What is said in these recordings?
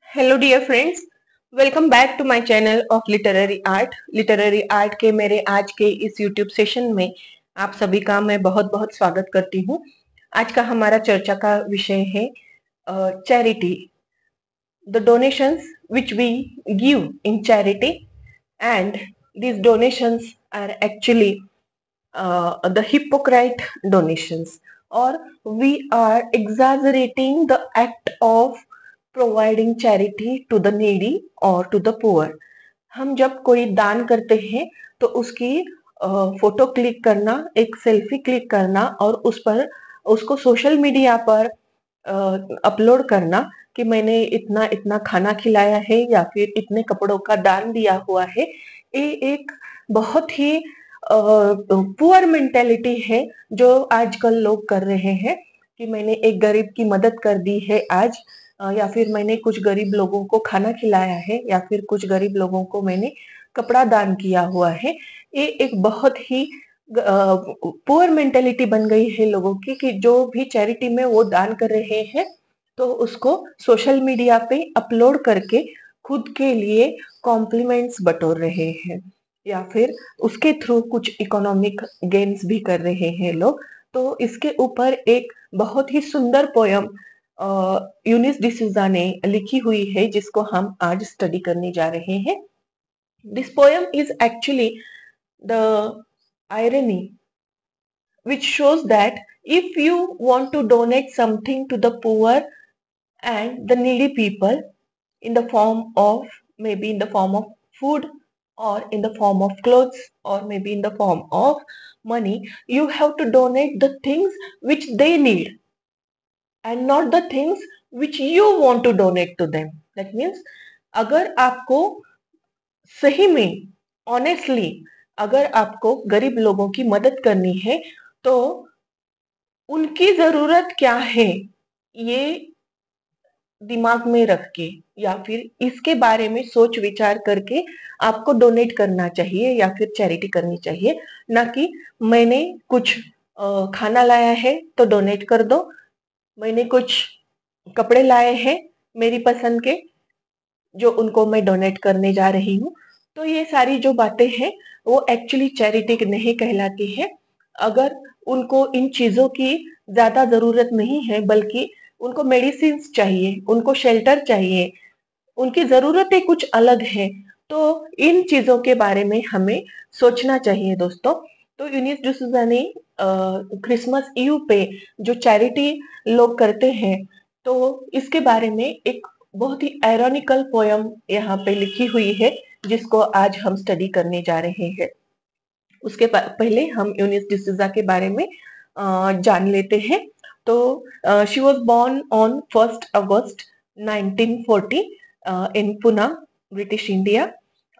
Hello dear friends, welcome back to my channel of literary art. Literary art के मेरे आज के इस यूट्यूब सेशन में आप सभी का मैं बहुत बहुत स्वागत करती हूँ। आज का हमारा चर्चा का विषय है charity, the donations which we give in charity and these donations are actually the hypocrite donations, or we are exaggerating the act of providing charity to the needy or to the poor. हम जब कोई दान करते हैं तो उसकी photo click करना, एक सेल्फी क्लिक करना और उस पर उसको सोशल मीडिया पर अपलोड करना कि मैंने इतना इतना खाना खिलाया है या फिर इतने कपड़ों का दान दिया हुआ है, ये एक बहुत ही पुअर मेंटेलिटी है जो आजकल लोग कर रहे हैं कि मैंने एक गरीब की मदद कर दी है आज, या फिर मैंने कुछ गरीब लोगों को खाना खिलाया है या फिर कुछ गरीब लोगों को मैंने कपड़ा दान किया हुआ है। ये एक बहुत ही पुअर मेंटेलिटी बन गई है लोगों की कि जो भी चैरिटी में वो दान कर रहे हैं तो उसको सोशल मीडिया पे अपलोड करके खुद के लिए कॉम्प्लीमेंट्स बटोर रहे हैं या फिर उसके थ्रू कुछ इकोनॉमिक गेन्स भी कर रहे हैं लोग। तो इसके ऊपर एक बहुत ही सुंदर पोयम यूनिस डिसूजा ने लिखी हुई है जिसको हम आज स्टडी करने जा रहे हैं। This poem is actually the irony which shows that if you want to donate something to the poor and the needy people in the form of, maybe in the form of food or in the form of clothes or maybe in the form of money, you have to donate the things which they need and not the things which you want to donate to them. That means अगर आपको सही में honestly अगर आपको गरीब लोगों की मदद करनी है तो उनकी जरूरत क्या है ये दिमाग में रख के या फिर इसके बारे में सोच विचार करके आपको डोनेट करना चाहिए या फिर चैरिटी करनी चाहिए, ना कि मैंने कुछ खाना लाया है तो डोनेट कर दो, मैंने कुछ कपड़े लाए हैं मेरी पसंद के जो उनको मैं डोनेट करने जा रही हूँ। तो ये सारी जो बातें हैं वो एक्चुअली चैरिटी नहीं कहलाती है। अगर उनको इन चीजों की ज्यादा जरूरत नहीं है बल्कि उनको मेडिसिन चाहिए, उनको शेल्टर चाहिए, उनकी जरूरतें कुछ अलग है, तो इन चीजों के बारे में हमें सोचना चाहिए दोस्तों। तो यूनिस डिसूजा ने क्रिसमस ईव पे जो चैरिटी लोग करते हैं तो इसके बारे में एक बहुत ही आयरॉनिकल पोयम यहाँ पे लिखी हुई है जिसको आज हम स्टडी करने जा रहे हैं। उसके पहले हम यूनिस डिसूजा के बारे में जान लेते हैं। तो she was born on 1 August 1940 in Pune, British India,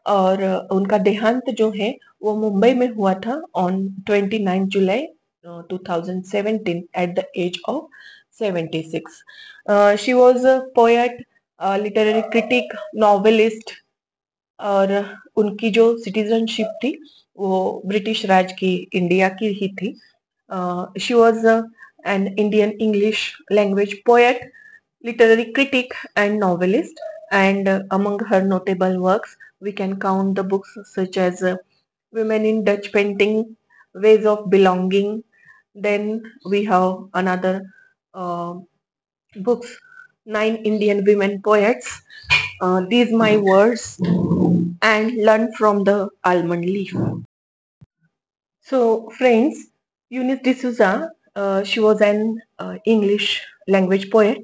और उनका देहांत जो है वो मुंबई में हुआ था on 29 July 2017 at the age of 76। She was a poet, literary critic, novelist, और उनकी जो सिटीजनशिप थी वो ब्रिटिश राज की इंडिया की ही थी। She was an Indian English language poet, literary critic and novelist, and among her notable works we can count the books such as Women in Dutch Painting, Ways of Belonging. Then we have another uh, books, Nine Indian Women Poets, These My Words, and Learn from the Almond Leaf. So friends, Eunice D'Souza, she was an English language poet.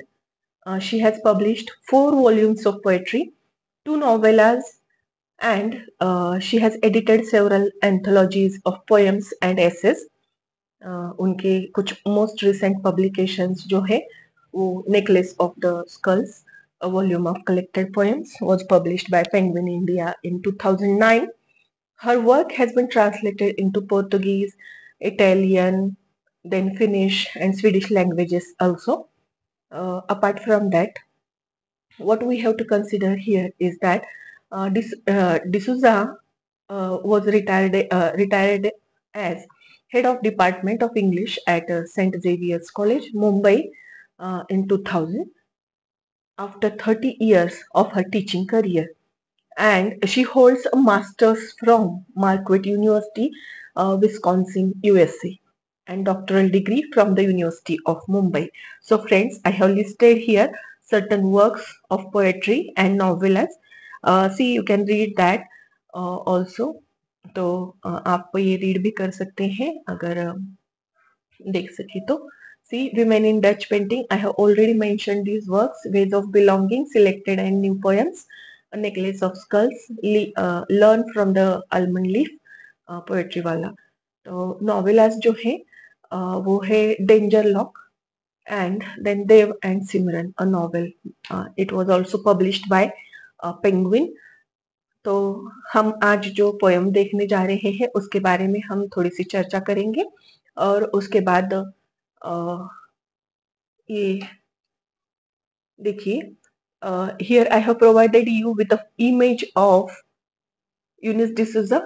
She has published 4 volumes of poetry, 2 novellas, and she has edited several anthologies of poems and essays. उनके कुछ most recent publications जो है वो Necklace of the Skulls, a volume of collected poems, was published by Penguin India in 2009. Her work has been translated into Portuguese, Italian, then Finnish and Swedish languages also. Apart from that, what we have to consider here is that D'Souza was retired as head of Department of English at St. Xavier's College, Mumbai, in 2000. after 30 years of her teaching career. And she holds a master's from Marquette University, Wisconsin, USA, and doctoral degree from the University of Mumbai. So friends, I have listed here certain works of poetry and novellas. See, you can read that also. तो आप ये read भी कर सकते हैं अगर देख सके तो. See, women in Dutch painting. I have already mentioned these works. Ways of belonging, selected and new poems. A necklace of skulls. Learn from the almond leaf. Poetry वाला. तो नॉवेलास जो है वो है danger lock and then Dev and Simran, a novel. It was also published by Penguin. तो हम आज जो पोयम देखने जा रहे हैं उसके बारे में हम थोड़ी सी चर्चा करेंगे और उसके बाद ये देखिए, here I have provided you with the image of Eunice D'Souza.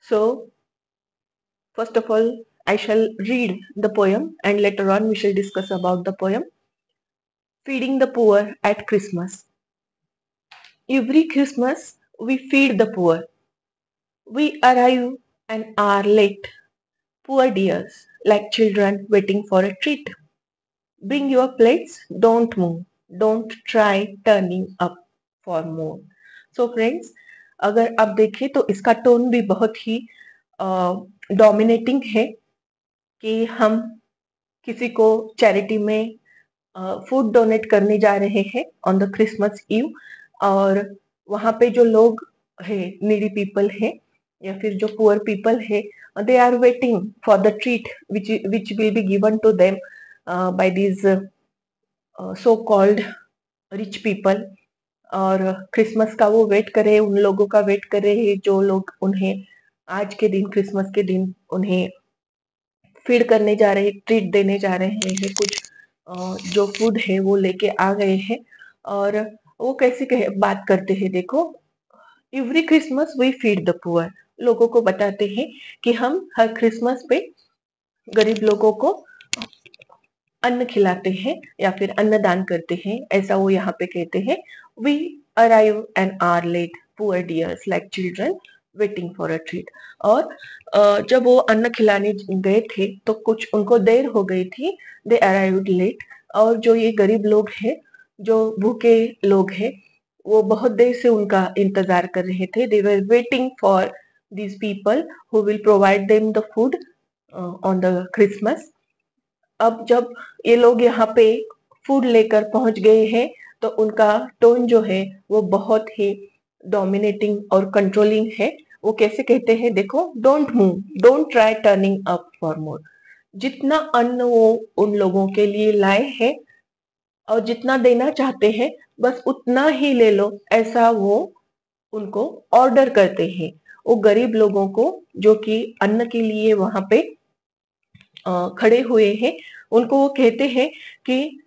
So first of all, I shall read the poem and later on we shall discuss about the poem. Feeding the poor at Christmas. Every Christmas we feed the poor. We arrive an hour late, poor dears, like children waiting for a treat. Bring your plates, don't move, don't try turning up for more. So friends, अगर आप देखें तो इसका tone भी बहुत ही dominating है कि हम किसी को चैरिटी में फूड डोनेट करने जा रहे हैं ऑन द क्रिसमस ईव, और वहां पे जो लोग है, नीडी पीपल है या फिर जो पुअर पीपल है, they are waiting for the treat which will be given to them by these so called rich people. और क्रिसमस का वो वेट करे, उन लोगों का वेट करे जो लोग उन्हें आज के दिन, क्रिसमस के दिन उन्हें फीड करने जा रहे हैं, ट्रीट देने जा रहे हैं, कुछ जो फूड है वो लेके आ गए हैं. और वो कैसे बात करते हैं, देखो, every Christmas we feed the poor. लोगों को बताते हैं कि हम हर क्रिसमस पे गरीब लोगों को अन्न खिलाते हैं या फिर अन्नदान करते हैं, ऐसा वो यहाँ पे कहते हैं. We arrive an hour late, poor dears like children waiting for a treat. और जब वो अन्न खिलाने गए थे तो कुछ उनको देर हो गई थी, दे अराइव्ड लेट. और जो ये गरीब लोग हैं, जो भूखे लोग हैं, वो बहुत देर से उनका इंतजार कर रहे थे. They were waiting for these people who will provide them the food on the Christmas. अब जब ये लोग यहाँ पे फूड लेकर पहुंच गए हैं तो उनका टोन जो है वो बहुत ही डोमिनेटिंग और कंट्रोलिंग है. वो कैसे कहते हैं, देखो, don't move, don't try turning up for more. जितना अन्न वो उन लोगों के लिए लाए हैं और जितना देना चाहते हैं बस उतना ही ले लो, ऐसा वो उनको ऑर्डर करते हैं. वो गरीब लोगों को जो कि अन्न के लिए वहां पे खड़े हुए हैं, उनको वो कहते हैं कि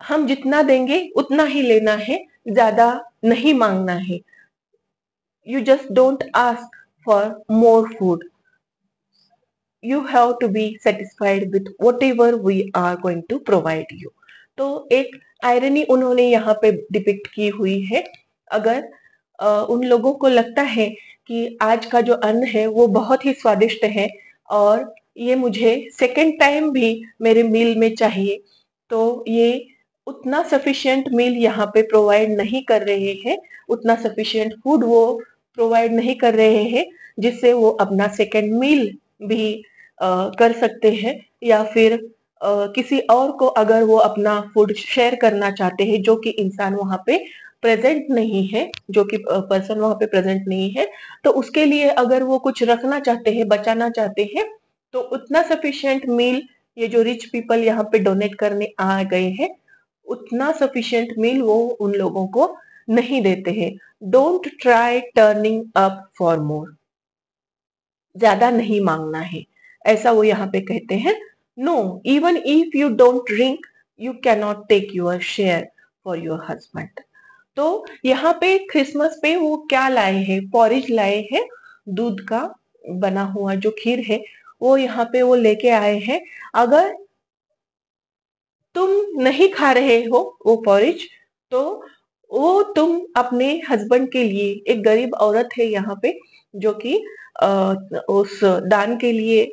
हम जितना देंगे उतना ही लेना है, ज्यादा नहीं मांगना है. You just don't ask for more food, you have to be satisfied with whatever we are going to provide you. तो एक आयरनी उन्होंने यहाँ पे डिपिक्ट की हुई है. अगर उन लोगों को लगता है कि आज का जो अन्न है वो बहुत ही स्वादिष्ट है और ये मुझे सेकेंड टाइम भी मेरे मील में चाहिए, तो ये उतना सफिशिएंट मील यहाँ पे प्रोवाइड नहीं कर रहे हैं, उतना सफिशिएंट फूड वो प्रोवाइड नहीं कर रहे हैं जिससे वो अपना सेकेंड मील भी कर सकते हैं. या फिर किसी और को अगर वो अपना फूड शेयर करना चाहते हैं, जो कि इंसान वहां पे प्रेजेंट नहीं है, जो कि पर्सन वहां पे प्रेजेंट नहीं है, तो उसके लिए अगर वो कुछ रखना चाहते हैं, बचाना चाहते हैं, तो उतना सफिशिएंट मील ये जो रिच पीपल यहाँ पे डोनेट करने आ गए हैं, उतना सफिशिएंट मील वो उन लोगों को नहीं देते हैं. Don't try turning up for more, ज्यादा नहीं मांगना है, ऐसा वो यहाँ पे कहते हैं. No, even if you don't drink, you can not take your share for your husband. तो यहाँ पे क्रिसमस पे वो क्या लाए हैं, पॉरिज लाए हैं, दूध का बना हुआ जो खीर है वो यहाँ पे वो लेके आए हैं. अगर तुम नहीं खा रहे हो वो पॉरिज, तो वो तुम अपने हस्बैंड के लिए, एक गरीब औरत है यहाँ पे जो कि उस दान के लिए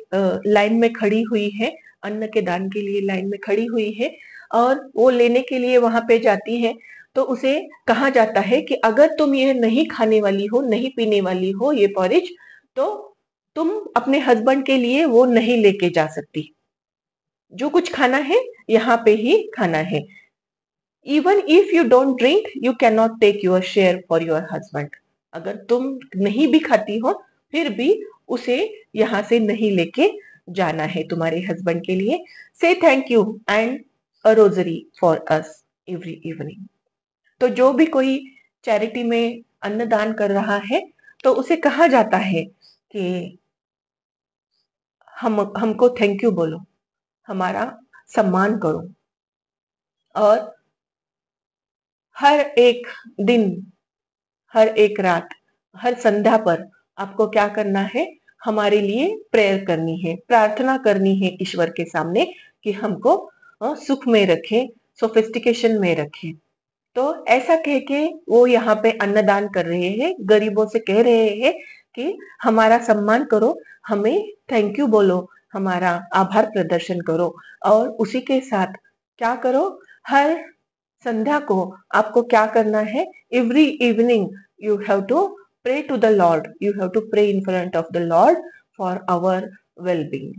लाइन में खड़ी हुई है, अन्न के दान के लिए लाइन में खड़ी हुई है, और वो लेने के लिए वहां पे जाती है। तो उसे कहा जाता है कि अगर तुम ये नहीं खाने वाली हो, नहीं पीने वाली हो ये पॉरिज, तो तुम अपने हस्बैंड के लिए वो नहीं लेके जा सकती। जो कुछ खाना है यहाँ पे ही खाना है। Even if you don't drink you can not take your share for your husband. अगर तुम नहीं भी खाती हो फिर भी उसे यहाँ से नहीं लेके जाना है तुम्हारे हस्बैंड के लिए। से thank you and a rosary for us every evening. तो जो भी कोई चैरिटी में अन्नदान कर रहा है तो उसे कहा जाता है कि हमको थैंक यू बोलो, हमारा सम्मान करो। और हर एक दिन, हर एक रात, हर संध्या पर आपको क्या करना है, हमारे लिए प्रेयर करनी है, प्रार्थना करनी है ईश्वर के सामने कि हमको सुख में रखे, सोफिस्टिकेशन में रखे। तो ऐसा कह के वो यहाँ पे अन्नदान कर रहे हैं, गरीबों से कह रहे हैं कि हमारा सम्मान करो, हमें थैंक यू बोलो, हमारा आभार प्रदर्शन करो। और उसी के साथ क्या करो, हर संध्या को आपको क्या करना है, every evening you have to pray to the lord, you have to pray in front of the lord for our wellbeing.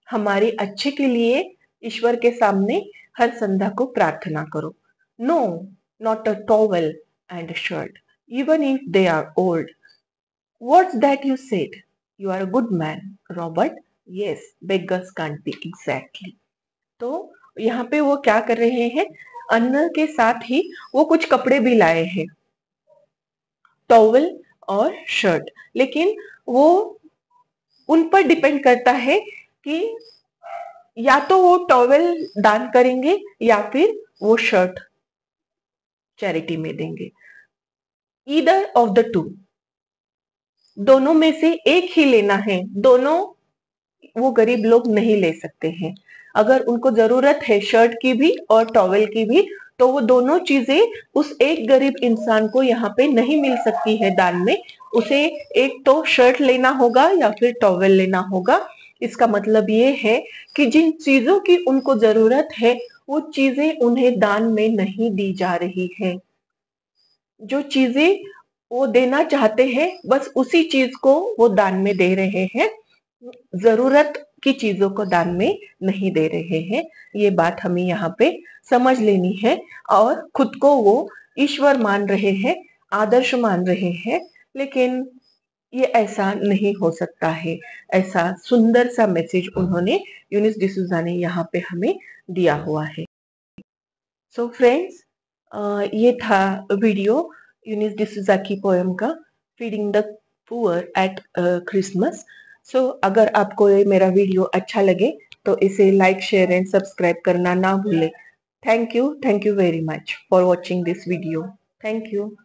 हमारे अच्छे के लिए ईश्वर के सामने हर संध्या को प्रार्थना करो। No, not a towel and shirt, even if they are old. What's that you said? You are a good man Robert. Yes, beggars can't be exactly. तो यहाँ पे वो क्या कर रहे हैं, अन्न के साथ ही वो कुछ कपड़े भी लाए हैं, टॉवल और शर्ट। लेकिन वो उन पर डिपेंड करता है कि या तो वो टॉवेल दान करेंगे या फिर वो शर्ट चैरिटी में देंगे। ईदर ऑफ द टू, दोनों में से एक ही लेना है। दोनों वो गरीब लोग नहीं ले सकते हैं। अगर उनको जरूरत है शर्ट की भी और टॉवेल की भी, तो वो दोनों चीजें उस एक गरीब इंसान को यहाँ पे नहीं मिल सकती है दान में। उसे एक तो शर्ट लेना होगा या फिर टॉवेल लेना होगा। इसका मतलब ये है कि जिन चीजों की उनको जरूरत है वो चीजें उन्हें दान में नहीं दी जा रही है। जो चीजें वो देना चाहते हैं बस उसी चीज को वो दान में दे रहे हैं, जरूरत की चीजों को दान में नहीं दे रहे हैं। ये बात हमें यहाँ पे समझ लेनी है। और खुद को वो ईश्वर मान रहे हैं, आदर्श मान रहे हैं, लेकिन ये ऐसा नहीं हो सकता है। ऐसा सुंदर सा मैसेज उन्होंने, यूनिस डिसूजा ने यहाँ पे हमें दिया हुआ है। सो फ्रेंड्स, ये था वीडियो यूनिस डिसूजा की पोएम का, feeding the poor at Christmas. So अगर आपको ये मेरा वीडियो अच्छा लगे तो इसे लाइक, शेयर एंड सब्सक्राइब करना ना भूलें। Thank you very much for watching this video. Thank you.